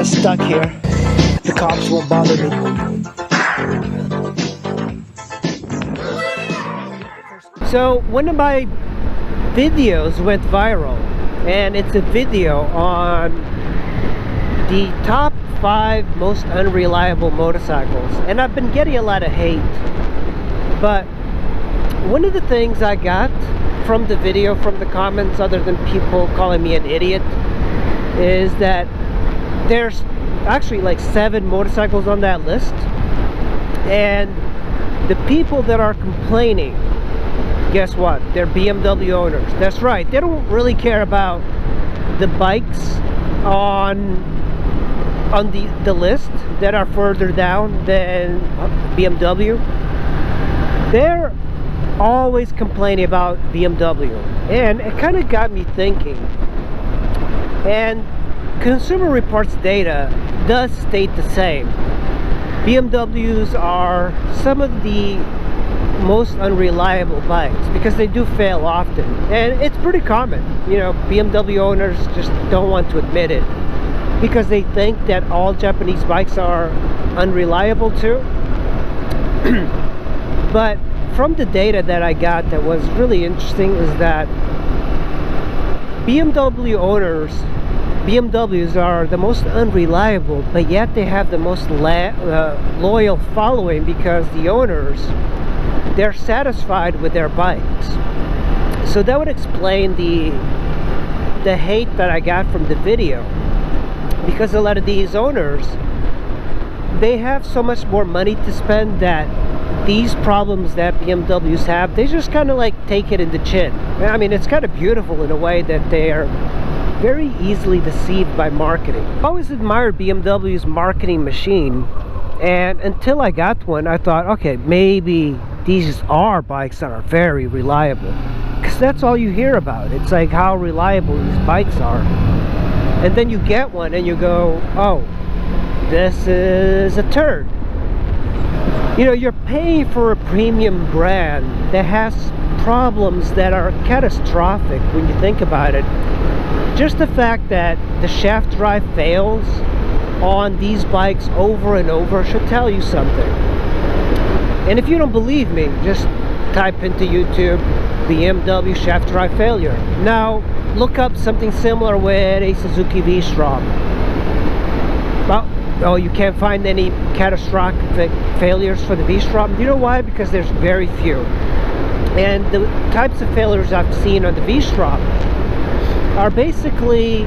stuck here. The cops won't bother me. So one of my videos went viral, and it's a video on the top 5 most unreliable motorcycles, and I've been getting a lot of hate. But one of the things I got from the video, from the comments, other than people calling me an idiot, is that there's actually like 7 motorcycles on that list, and the people that are complaining, guess what? They're BMW owners. That's right, they don't really care about the bikes on the list that are further down than BMW. They're always complaining about BMW, and it kind of got me thinking. And Consumer Reports data does state the same. BMWs are some of the most unreliable bikes because they do fail often, and it's pretty common. You know, BMW owners just don't want to admit it because they think that all Japanese bikes are unreliable too. But from the data that I got that was really interesting is that BMWs are the most unreliable, but yet they have the most loyal following because the owners, they're satisfied with their bikes. So that would explain the hate that I got from the video, because a lot of these owners, they have so much more money to spend that these problems that BMWs have, they just kind of like take it in the chin. I mean, it's kind of beautiful in a way that they are very easily deceived by marketing. I always admired BMW's marketing machine, and until I got one, I thought, okay, maybe these are bikes that are very reliable, because that's all you hear about. It's like how reliable these bikes are. And then you get one and you go, oh, this is a turd. You know, you're paying for a premium brand that has problems that are catastrophic when you think about it. Just the fact that the shaft drive fails on these bikes over and over should tell you something. And if you don't believe me, just type into YouTube BMW shaft drive failure. Now look up something similar with a Suzuki V-Strom. Well, oh, you can't find any catastrophic failures for the V-Strom. You know why? Because there's very few. And the types of failures I've seen on the V-Strom are basically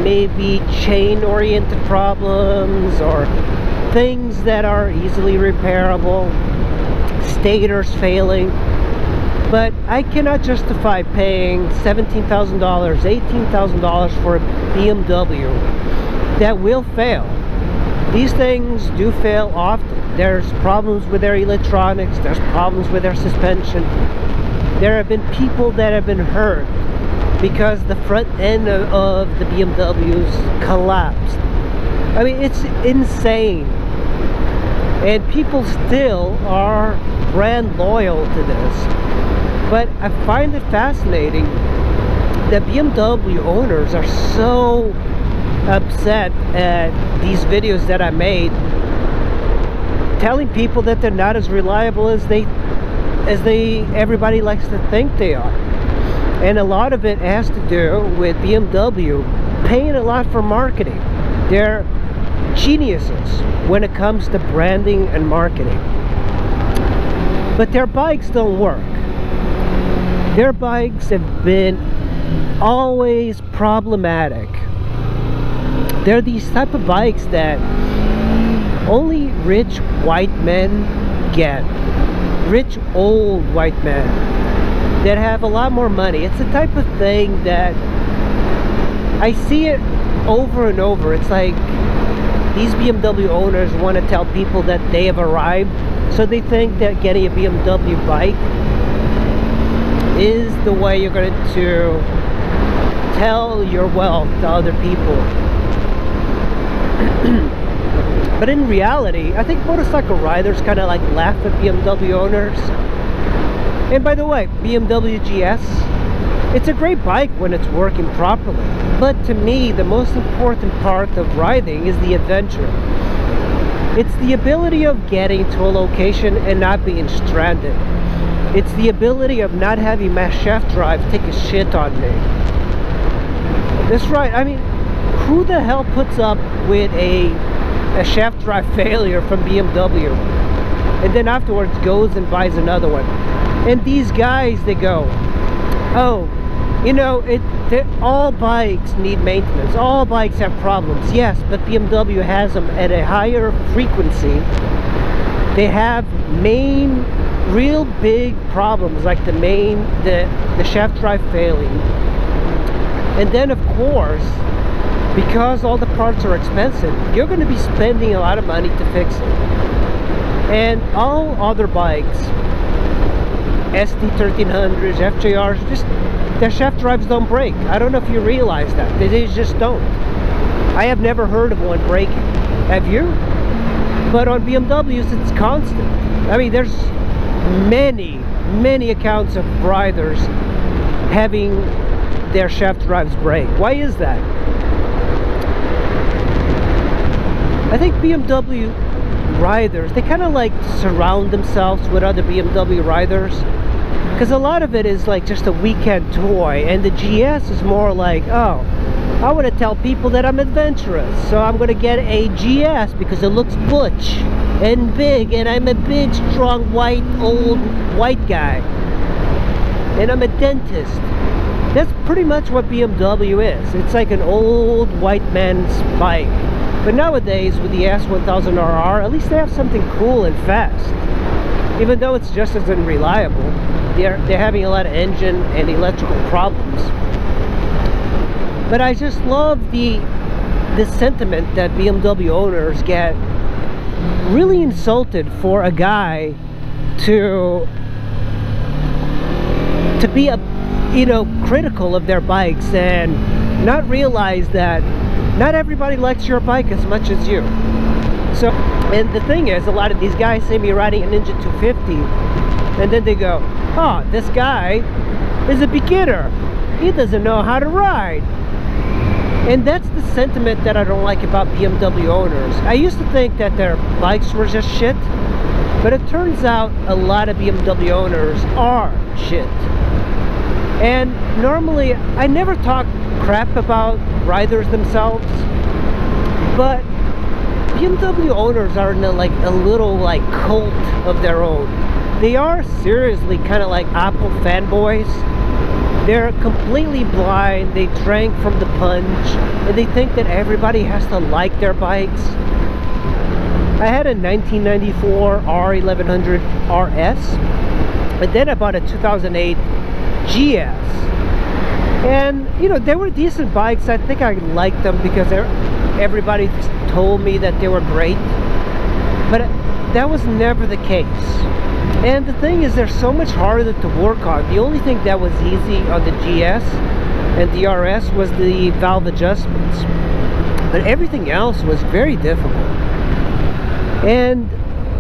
maybe chain-oriented problems or things that are easily repairable, stators failing. But I cannot justify paying $17,000, $18,000 for a BMW that will fail. These things do fail often. There's problems with their electronics, there's problems with their suspension. There have been people that have been hurt because the front end of the BMWs collapsed. I mean, it's insane. And people still are brand loyal to this. But I find it fascinating that BMW owners are so upset at these videos that I made, telling people that they're not as reliable as everybody likes to think they are. And a lot of it has to do with BMW paying a lot for marketing. They're geniuses when it comes to branding and marketing. But their bikes don't work. Their bikes have been always problematic. They're these type of bikes that only rich white men get. Rich old white men that have a lot more money. It's the type of thing that I see it over and over. It's like these BMW owners want to tell people that they have arrived, so they think that getting a BMW bike is the way you're going to tell your wealth to other people. But in reality, I think motorcycle riders kind of like laugh at BMW owners. And by the way, BMW GS, it's a great bike when it's working properly. But to me, the most important part of riding is the adventure. It's the ability of getting to a location and not being stranded. It's the ability of not having my chef drive take a shit on me. That's right. I mean, who the hell puts up with a chef drive failure from BMW and then afterwards goes and buys another one? And these guys, they go, oh, you know, all bikes need maintenance. All bikes have problems. Yes, but BMW has them at a higher frequency. They have real big problems like the shaft drive failing. And then, of course, because all the parts are expensive, you're going to be spending a lot of money to fix it. And all other bikes, SD1300s, FJRs, just their shaft drives don't break. I don't know if you realize that. They just don't. I have never heard of one breaking. Have you? But on BMWs, it's constant. I mean, there's many accounts of riders having their shaft drives break. Why is that? I think BMW riders, they kind of like surround themselves with other BMW riders, because a lot of it is like just a weekend toy, and the GS is more like, oh, I want to tell people that I'm adventurous, so I'm going to get a GS because it looks butch and big, and I'm a big, strong, old white guy, and I'm a dentist. That's pretty much what BMW is. It's like an old white man's bike. But nowadays, with the S1000RR, at least they have something cool and fast. Even though it's just as unreliable, they're having a lot of engine and electrical problems. But I just love the sentiment that BMW owners get really insulted for a guy to be critical of their bikes and not realize that not everybody likes your bike as much as you. So, and the thing is, a lot of these guys see me riding a Ninja 250 and then they go, oh, this guy is a beginner, he doesn't know how to ride. And that's the sentiment that I don't like about BMW owners. I used to think that their bikes were just shit, but it turns out a lot of BMW owners are shit. And normally I never talk crap about riders themselves, but BMW owners are in a little cult of their own. They are seriously kind of like Apple fanboys. They're completely blind, they drank from the punch, and they think that everybody has to like their bikes. I had a 1994 R1100 RS, and then I bought a 2008 GS. And, they were decent bikes. I think I liked them because everybody told me that they were great. But that was never the case. And the thing is, they're so much harder to work on. The only thing that was easy on the GS and the RS was the valve adjustments. But everything else was very difficult. And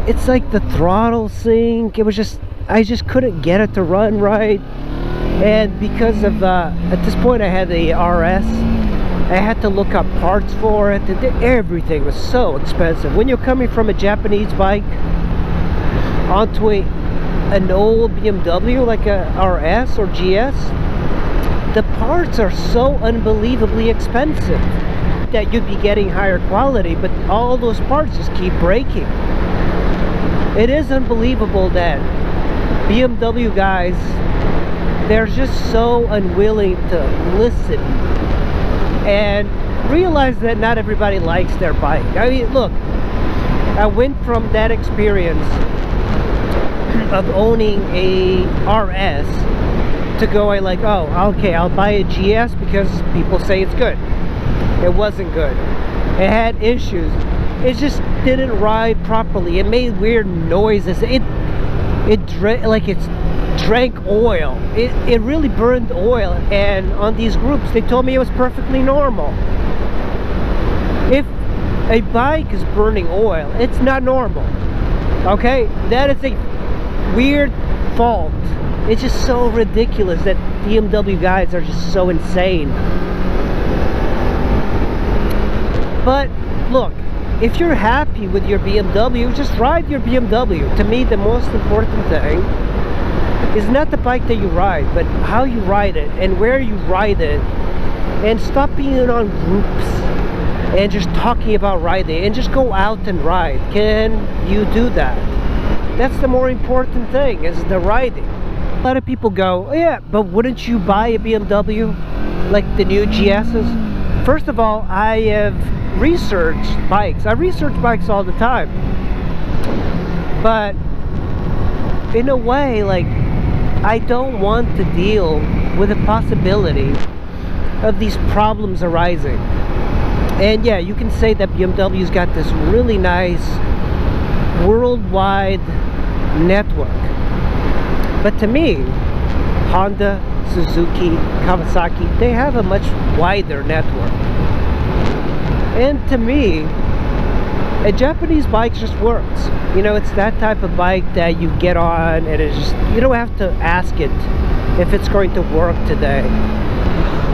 it's like the throttle sync. It was just, I just couldn't get it to run right. And because of, at this point I had the RS, I had to look up parts for it, and everything was so expensive. When you're coming from a Japanese bike onto an old BMW like a RS or GS, the parts are so unbelievably expensive that you'd be getting higher quality, but all those parts just keep breaking. It is unbelievable that BMW guys, they're just so unwilling to listen and realize that not everybody likes their bike. I mean, look, I went from that experience of owning a RS to going like, oh, okay, I'll buy a GS because people say it's good. It wasn't good. It had issues. It just didn't ride properly. It made weird noises. It drank oil. It really burned oil, and on these groups they told me it was perfectly normal. If a bike is burning oil, it's not normal. Okay, that is a weird fault. It's just so ridiculous that BMW guys are just so insane. But look, if you're happy with your BMW, just ride your BMW. To me, the most important thing is not the bike that you ride, but how you ride it and where you ride it. And stop being on groups and just talking about riding, and just go out and ride. Can you do that? That's the more important thing, is the riding. A lot of people go, oh, yeah, but wouldn't you buy a BMW like the new GSs? First of all, I have researched bikes. I research bikes all the time, but in a way, like, I don't want to deal with the possibility of these problems arising. And yeah, you can say that BMW's got this really nice worldwide network, but to me, Honda, Suzuki, Kawasaki, they have a much wider network. And to me, a Japanese bike just works. You know, it's that type of bike that you get on and it's just, you don't have to ask it if it's going to work today.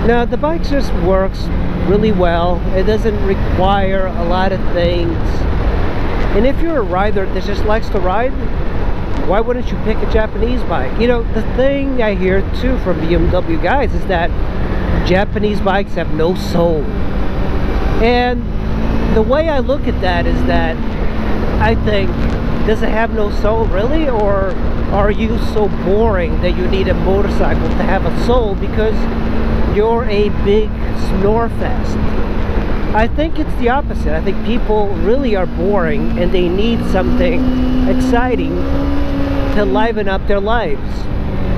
No, the bike just works really well. It doesn't require a lot of things. And if you're a rider that just likes to ride, why wouldn't you pick a Japanese bike? You know, the thing I hear too from BMW guys is that Japanese bikes have no soul. And the way I look at that is that I think, does it have no soul really? Or are you so boring that you need a motorcycle to have a soul because you're a big snore fest? I think it's the opposite. I think people really are boring and they need something exciting to liven up their lives.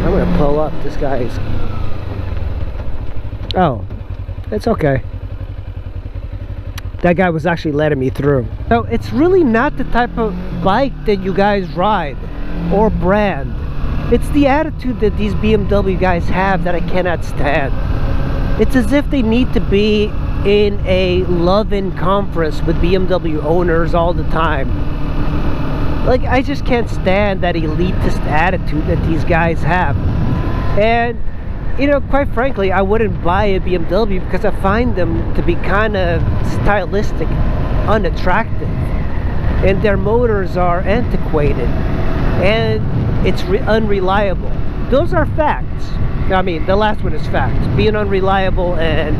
I'm gonna pull up. This guy's... Oh, it's okay. That guy was actually letting me through. So it's really not the type of bike that you guys ride or brand. It's the attitude that these BMW guys have that I cannot stand. It's as if they need to be in a love-in conference with BMW owners all the time. Like, I just can't stand that elitist attitude that these guys have. And, you know, quite frankly, I wouldn't buy a BMW because I find them to be kind of stylistic, unattractive. And their motors are antiquated. And it's unreliable. Those are facts. I mean, the last one is facts. Being unreliable and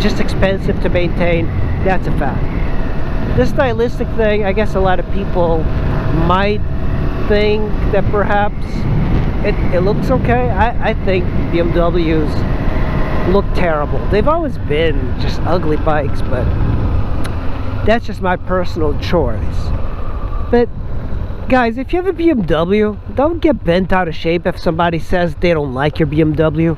just expensive to maintain, that's a fact. The stylistic thing, I guess a lot of people might think that perhaps it looks okay. I think BMWs look terrible. They've always been just ugly bikes, but that's just my personal choice. But guys, if you have a BMW, don't get bent out of shape if somebody says they don't like your BMW.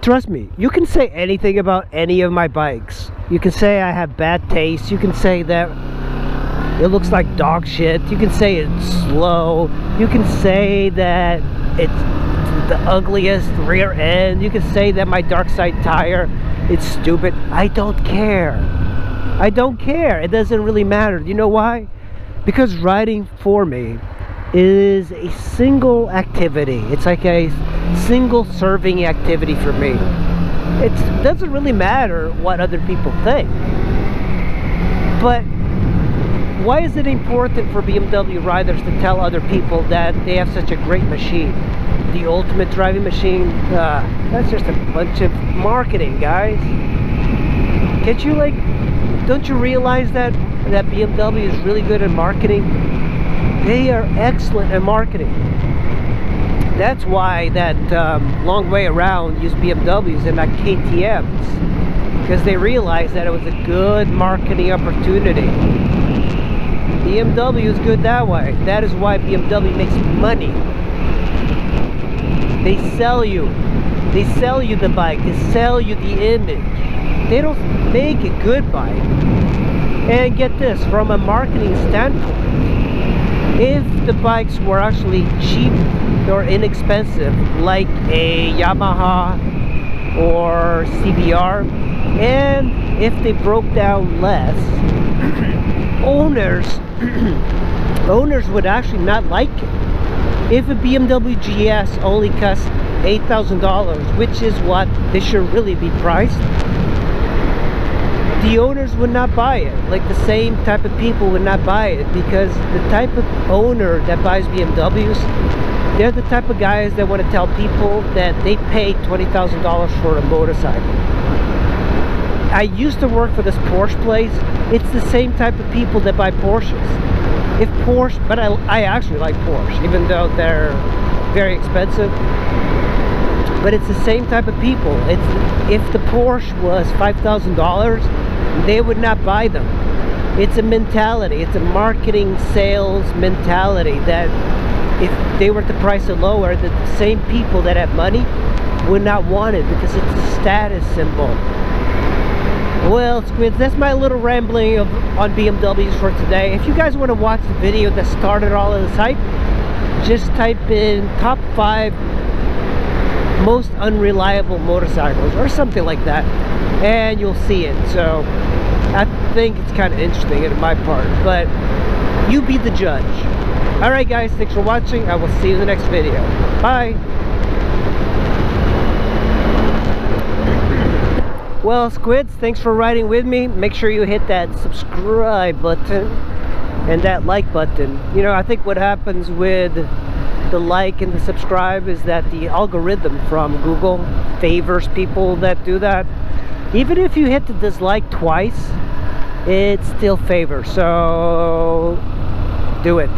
Trust me, you can say anything about any of my bikes. You can say I have bad taste. You can say that it looks like dog shit. You can say it's slow. You can say that it's the ugliest rear end. You can say that my dark side tire, it's stupid. I don't care. I don't care. It doesn't really matter. You know why? Because riding for me is a single activity. It's like a single serving activity for me. It doesn't really matter what other people think. But why is it important for BMW riders to tell other people that they have such a great machine? The ultimate driving machine? That's just a bunch of marketing, guys. Can't you, like, don't you realize that BMW is really good at marketing? They are excellent at marketing. That's why that long way around used BMWs and not KTMs, because they realized that it was a good marketing opportunity. BMW is good that way. That is why BMW makes money. They sell you the bike, they sell you the image. They don't make a good bike. And get this, from a marketing standpoint, if the bikes were actually cheap or inexpensive, like a Yamaha or CBR, and if they broke down less, owners would actually not like it. If a BMW GS only costs $8,000, which is what they should really be priced, the owners would not buy it. Like the same type of people would not buy it, because the type of owner that buys BMWs, they're the type of guys that want to tell people that they paid $20,000 for a motorcycle. I used to work for this Porsche place. It's the same type of people that buy Porsches. If Porsche, but I actually like Porsche, even though they're very expensive. But it's the same type of people. If the Porsche was $5,000, they would not buy them. It's a mentality. It's a marketing sales mentality that if they were to price it lower, that the same people that have money would not want it because it's a status symbol. Well, squids, that's my little rambling on BMWs for today. If you guys want to watch the video that started all of this hype, just type in top 5 most unreliable motorcycles or something like that, and you'll see it. So I think it's kind of interesting in my part, but you be the judge. Alright guys, thanks for watching. I will see you in the next video. Bye. Well, squids, thanks for riding with me. Make sure you hit that subscribe button and that like button. You know, I think what happens with the like and the subscribe is that the algorithm from Google favors people that do that. Even if you hit the dislike twice, it still favors. So do it.